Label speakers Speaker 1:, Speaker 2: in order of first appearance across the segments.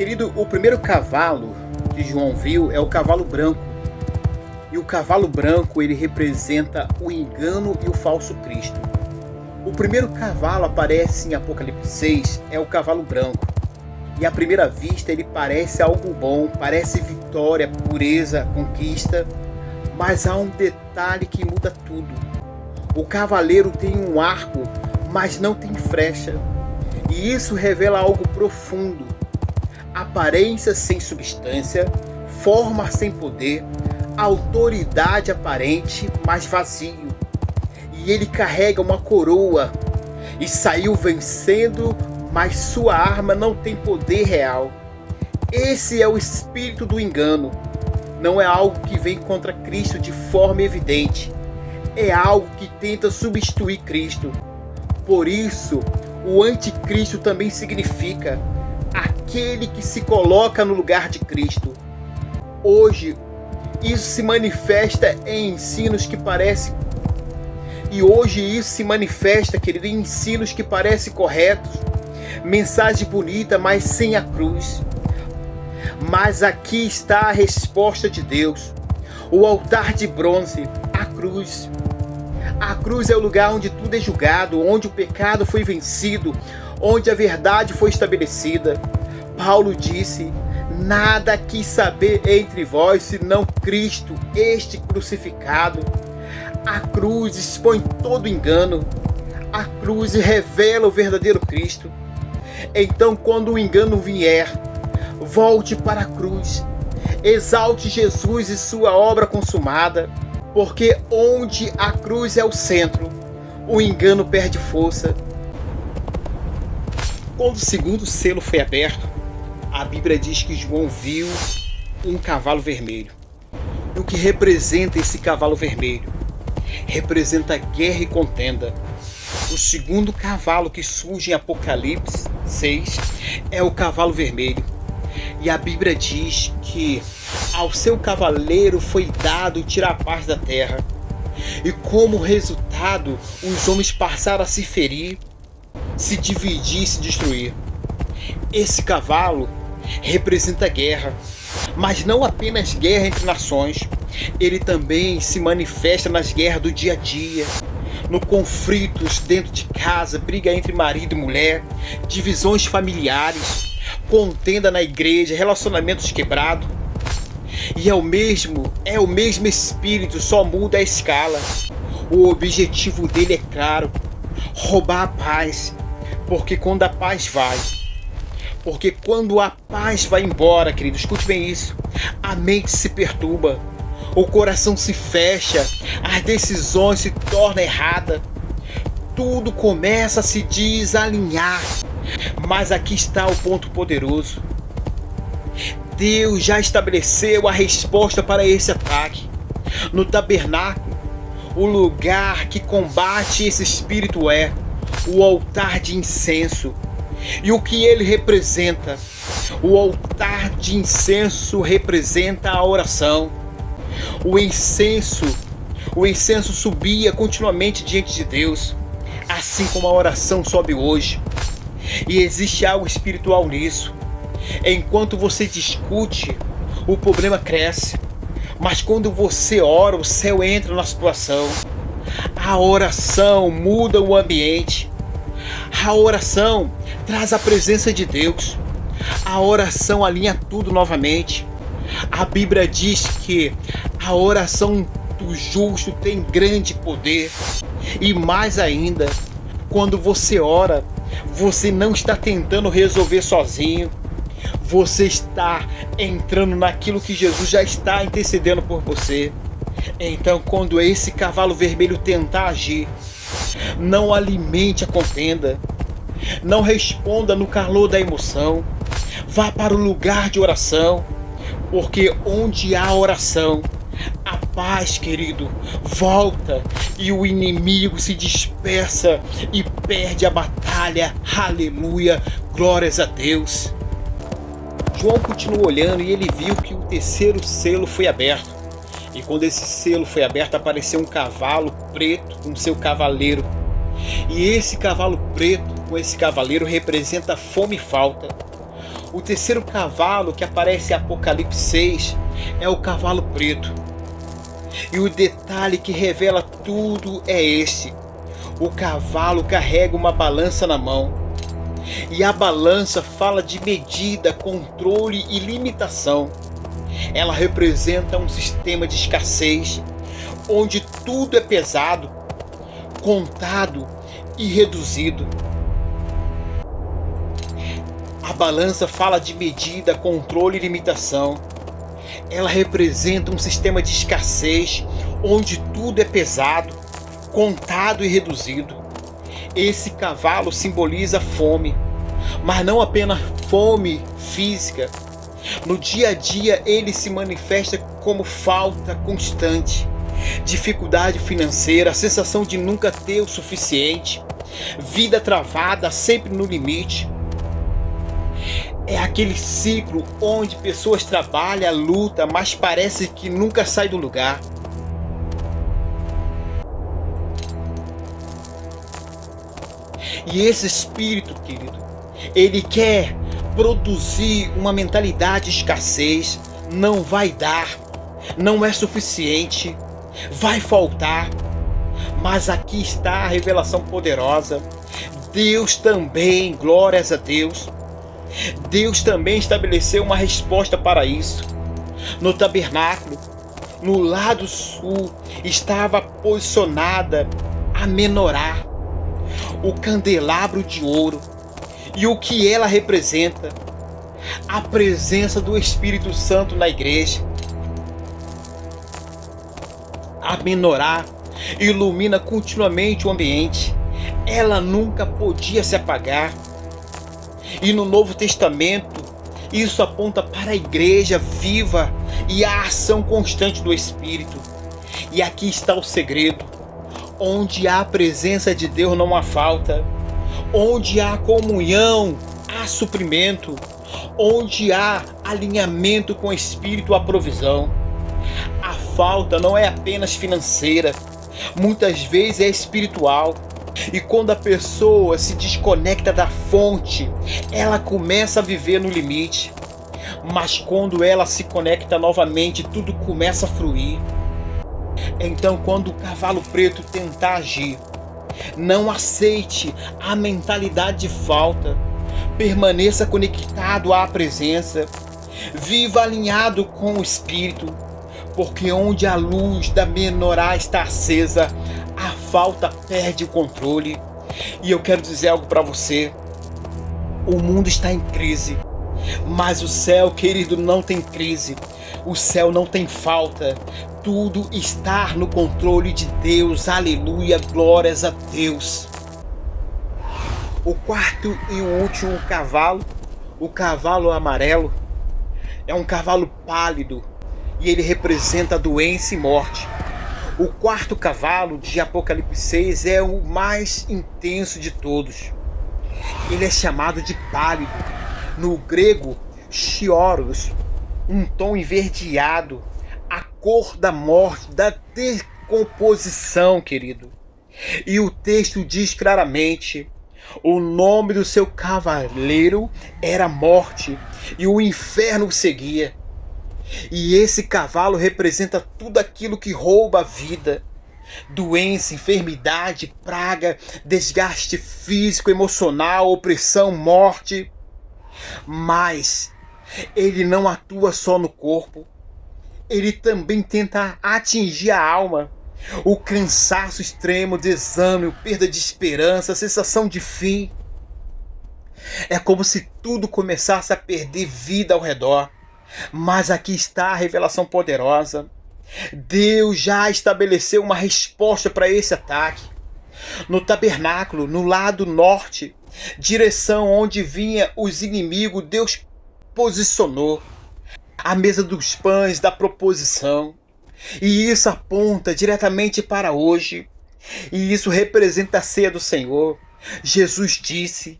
Speaker 1: Querido, o primeiro cavalo que João viu é o cavalo branco. E o cavalo branco, ele representa o engano e o falso Cristo. O primeiro cavalo aparece em Apocalipse 6, é o cavalo branco. E à primeira vista ele parece algo bom, parece vitória, pureza, conquista. Mas há um detalhe que muda tudo. O cavaleiro tem um arco, mas não tem flecha. E isso revela algo profundo. Aparência sem substância, forma sem poder, autoridade aparente, mas vazio. E ele carrega uma coroa e saiu vencendo, mas sua arma não tem poder real. Esse é o espírito do engano. Não é algo que vem contra Cristo de forma evidente. É algo que tenta substituir Cristo. Por isso, o anticristo também significa aquele que se coloca no lugar de Cristo. Hoje, isso se manifesta em ensinos que parecem... querido, em ensinos que parecem corretos. Mensagem bonita, mas sem a cruz. Mas aqui está a resposta de Deus. O altar de bronze, a cruz. A cruz é o lugar onde tudo é julgado, onde o pecado foi vencido, onde a verdade foi estabelecida. Paulo disse: nada quis saber entre vós senão Cristo, este crucificado. A cruz expõe todo engano. A cruz revela o verdadeiro Cristo. Então, quando o engano vier, volte para a cruz. Exalte Jesus e sua obra consumada. Porque onde a cruz é o centro, o engano perde força. Quando o segundo selo foi aberto, a Bíblia diz que João viu um cavalo vermelho. E o que representa esse cavalo vermelho? Representa guerra e contenda. O segundo cavalo que surge em Apocalipse 6 é o cavalo vermelho. E a Bíblia diz que ao seu cavaleiro foi dado tirar a paz da terra. E como resultado, os homens passaram a se ferir, se dividir e se destruir. Esse cavalo representa guerra, mas não apenas guerra entre nações. Ele também se manifesta nas guerras do dia a dia, no conflitos dentro de casa, briga entre marido e mulher, divisões familiares, contenda na igreja, relacionamentos quebrados. E é o mesmo espírito, só muda a escala. O objetivo dele é claro: roubar a paz. Porque quando a paz vai embora, querido, escute bem isso, a mente se perturba, o coração se fecha, as decisões se tornam erradas, tudo começa a se desalinhar. Mas aqui está o ponto poderoso. Deus já estabeleceu a resposta para esse ataque. No tabernáculo, o lugar que combate esse espírito é o altar de incenso. E o que ele representa? O altar de incenso representa a oração. O incenso subia continuamente diante de Deus, assim como a oração sobe hoje. E existe algo espiritual nisso. Enquanto você discute, o problema cresce. Mas quando você ora, o céu entra na situação. A oração muda o ambiente. A oração traz a presença de Deus. A oração alinha tudo novamente. A Bíblia diz que a oração do justo tem grande poder. E mais ainda, quando você ora, você não está tentando resolver sozinho. Você está entrando naquilo que Jesus já está intercedendo por você. Então, quando esse cavalo vermelho tentar agir, não alimente a contenda. Não responda no calor da emoção. Vá para o lugar de oração. Porque onde há oração, a paz, querido, volta e o inimigo se dispersa e perde a batalha. Aleluia, glórias a Deus. João continuou olhando e ele viu que o terceiro selo foi aberto. E quando esse selo foi aberto, apareceu um cavalo preto com seu cavaleiro. E esse cavalo preto com esse cavaleiro representa fome e falta. O terceiro cavalo que aparece em Apocalipse 6 é o cavalo preto. E o detalhe que revela tudo é este: o cavalo carrega uma balança na mão. E a balança fala de medida, controle e limitação. Ela representa um sistema de escassez, onde tudo é pesado, contado e reduzido. A balança fala de medida, controle e limitação. Ela representa um sistema de escassez, onde tudo é pesado, contado e reduzido. Esse cavalo simboliza fome, mas não apenas fome física. No dia a dia ele se manifesta como falta constante, dificuldade financeira, sensação de nunca ter o suficiente, vida travada, sempre no limite. É aquele ciclo onde pessoas trabalham, lutam, mas parece que nunca sai do lugar. E esse espírito, querido, ele quer produzir uma mentalidade de escassez. Não vai dar, não é suficiente, vai faltar. Mas aqui está a revelação poderosa. Deus também, glórias a Deus, Deus também estabeleceu uma resposta para isso. No tabernáculo, no lado sul, estava posicionada a menorá, o candelabro de ouro. E o que ela representa? A presença do Espírito Santo na igreja. A menorá ilumina continuamente o ambiente. Ela nunca podia se apagar. E no Novo Testamento, isso aponta para a igreja viva e a ação constante do Espírito. E aqui está o segredo: onde há a presença de Deus não há falta, onde há comunhão há suprimento, onde há alinhamento com o Espírito há provisão. A falta não é apenas financeira, muitas vezes é espiritual. E quando a pessoa se desconecta da fonte, ela começa a viver no limite. Mas quando ela se conecta novamente, tudo começa a fluir. Então, quando o cavalo preto tentar agir, não aceite a mentalidade de falta. Permaneça conectado à presença. Viva alinhado com o Espírito. Porque onde a luz da menorá está acesa, a falta perde o controle. E eu quero dizer algo para você: o mundo está em crise, mas o céu, querido, não tem crise. O céu não tem falta. Tudo está no controle de Deus. Aleluia, glórias a Deus. O quarto e o último cavalo, o cavalo amarelo, é um cavalo pálido e ele representa doença e morte. O quarto cavalo de Apocalipse 6 é o mais intenso de todos. Ele é chamado de pálido, no grego chioros, um tom enverdeado, a cor da morte, da decomposição, querido. E o texto diz claramente: o nome do seu cavaleiro era Morte, e o inferno o seguia. E esse cavalo representa tudo aquilo que rouba a vida: doença, enfermidade, praga, desgaste físico, emocional, opressão, morte. Mas ele não atua só no corpo, ele também tenta atingir a alma. O cansaço extremo, desânimo, perda de esperança, sensação de fim. É como se tudo começasse a perder vida ao redor. Mas aqui está a revelação poderosa. Deus já estabeleceu uma resposta para esse ataque. No tabernáculo, no lado norte, direção onde vinham os inimigos, Deus posicionou a mesa dos pães da proposição. E isso aponta diretamente para hoje. E isso representa a ceia do Senhor. Jesus disse: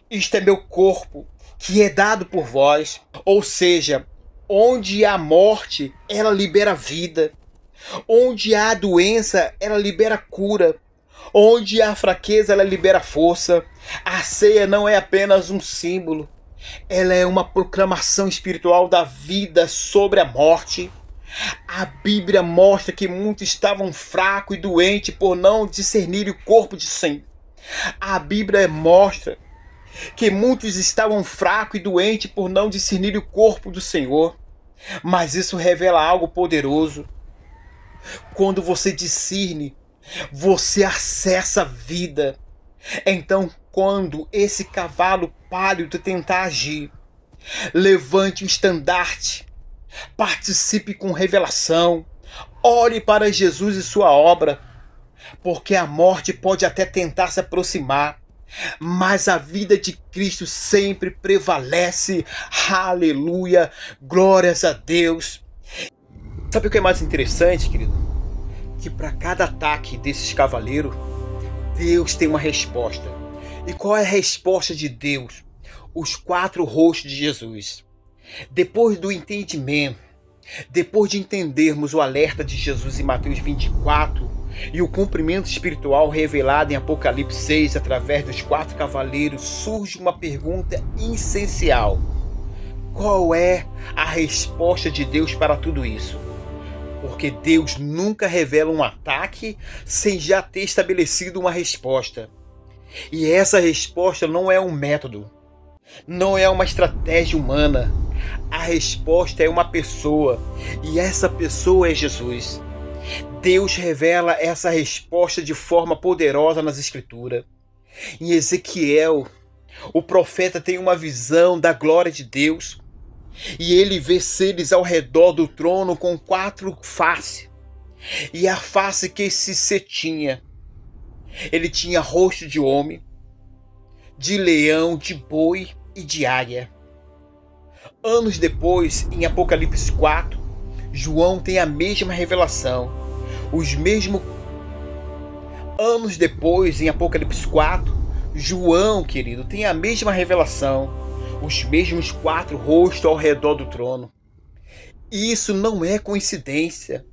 Speaker 1: isto é meu corpo, que é dado por vós. Ou seja, onde há morte, ela libera vida. Onde há doença, ela libera cura. Onde há fraqueza, ela libera força. A ceia não é apenas um símbolo, Ela é uma proclamação espiritual da vida sobre a morte. A Bíblia mostra que muitos estavam fracos e doentes por não discernir o corpo de Senhor. A Bíblia mostra que muitos estavam fracos e doentes por não discernir o corpo do Senhor. Mas isso revela algo poderoso. Quando você discerne, você acessa a vida. Então, quando esse cavalo pálido tentar agir, levante o estandarte, participe com revelação, olhe para Jesus e sua obra, porque a morte pode até tentar se aproximar, mas a vida de Cristo sempre prevalece. Aleluia, glórias a Deus. Sabe o que é mais interessante, querido? Que para cada ataque desses cavaleiros, Deus tem uma resposta. E qual é a resposta de Deus? Os 4 rostos de Jesus. Depois do entendimento, depois de entendermos o alerta de Jesus em Mateus 24 e o cumprimento espiritual revelado em Apocalipse 6 através dos 4 cavaleiros, surge uma pergunta essencial. Qual é a resposta de Deus para tudo isso? Porque Deus nunca revela um ataque sem já ter estabelecido uma resposta. E essa resposta não é um método, não é uma estratégia humana. A resposta é uma pessoa, e essa pessoa é Jesus. Deus revela essa resposta de forma poderosa nas Escrituras. Em Ezequiel, o profeta tem uma visão da glória de Deus, e ele vê seres ao redor do trono com 4 faces. E a face que esse ser tinha, ele tinha rosto de homem, de leão, de boi e de águia. Anos depois, em Apocalipse 4, João tem a mesma revelação. Anos depois, em Apocalipse 4, João, querido, tem a mesma revelação. Os mesmos 4 rostos ao redor do trono. Isso não é coincidência.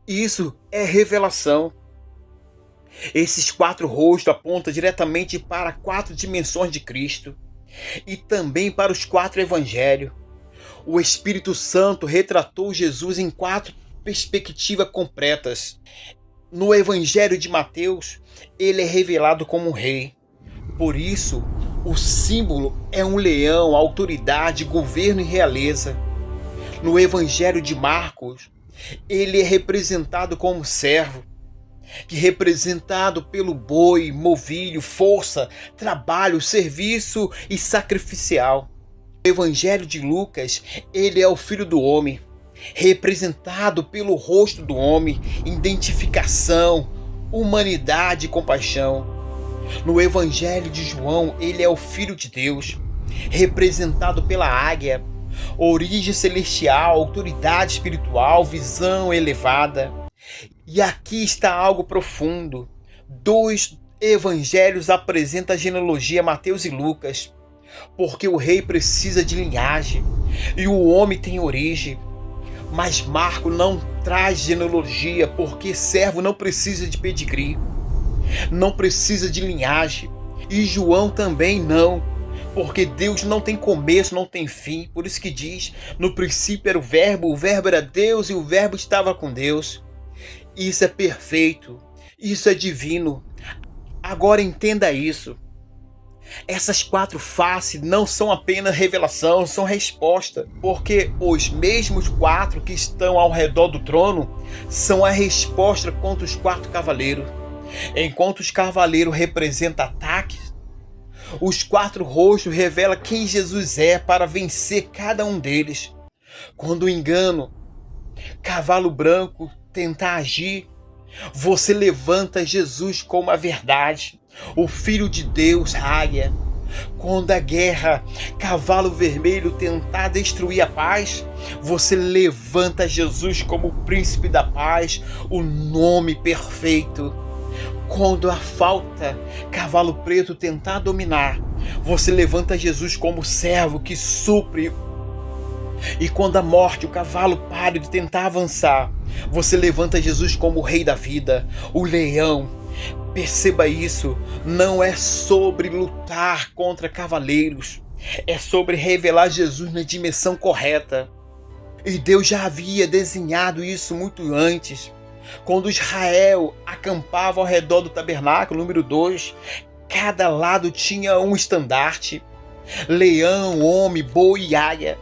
Speaker 1: Isso é revelação. Esses 4 rostos apontam diretamente para 4 dimensões de Cristo e também para os 4 evangelhos. O Espírito Santo retratou Jesus em 4 perspectivas completas. No Evangelho de Mateus, ele é revelado como um rei. Por isso, o símbolo é um leão, autoridade, governo e realeza. No Evangelho de Marcos, ele é representado como servo, que é representado pelo boi, novilho, força, trabalho, serviço e sacrificial. No Evangelho de Lucas, ele é o Filho do Homem, representado pelo rosto do homem, identificação, humanidade e compaixão. No Evangelho de João, ele é o Filho de Deus, representado pela águia, origem celestial, autoridade espiritual, visão elevada. E aqui está algo profundo. 2 evangelhos apresentam a genealogia, Mateus e Lucas, porque o rei precisa de linhagem e o homem tem origem. Mas Marcos não traz genealogia, porque servo não precisa de pedigree, não precisa de linhagem. E João também não, porque Deus não tem começo, não tem fim. Por isso que diz, no princípio era o verbo era Deus e o verbo estava com Deus. Isso é perfeito, isso é divino. Agora entenda isso. Essas 4 faces não são apenas revelação, são resposta, porque os mesmos 4 que estão ao redor do trono são a resposta contra os 4 cavaleiros. Enquanto os cavaleiros representam ataques, os 4 rostos revelam quem Jesus é para vencer cada um deles. Quando o engano, cavalo branco, tentar agir, você levanta Jesus como a verdade, o Filho de Deus, águia. Quando a guerra, cavalo vermelho, tentar destruir a paz, você levanta Jesus como o príncipe da paz, o nome perfeito. Quando a falta, cavalo preto, tentar dominar, você levanta Jesus como servo que supre. E quando a morte, o cavalo pálido, tentar avançar, você levanta Jesus como o rei da vida, o leão. Perceba isso, não é sobre lutar contra cavaleiros, É sobre revelar Jesus na dimensão correta. E Deus já havia desenhado isso muito antes. Quando Israel acampava ao redor do tabernáculo número 2, cada lado tinha um estandarte: leão, homem, boi e águia.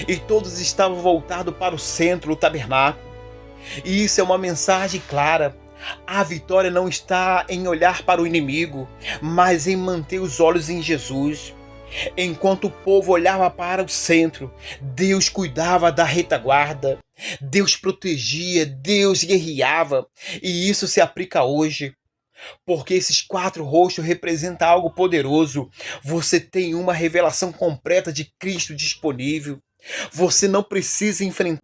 Speaker 1: E todos estavam voltados para o centro do tabernáculo. E isso é uma mensagem clara. A vitória não está em olhar para o inimigo, mas em manter os olhos em Jesus. Enquanto o povo olhava para o centro, Deus cuidava da retaguarda, Deus protegia, Deus guerreava. E isso se aplica hoje, porque esses 4 rostos representam algo poderoso. Você tem uma revelação completa de Cristo disponível. Você não precisa enfrentar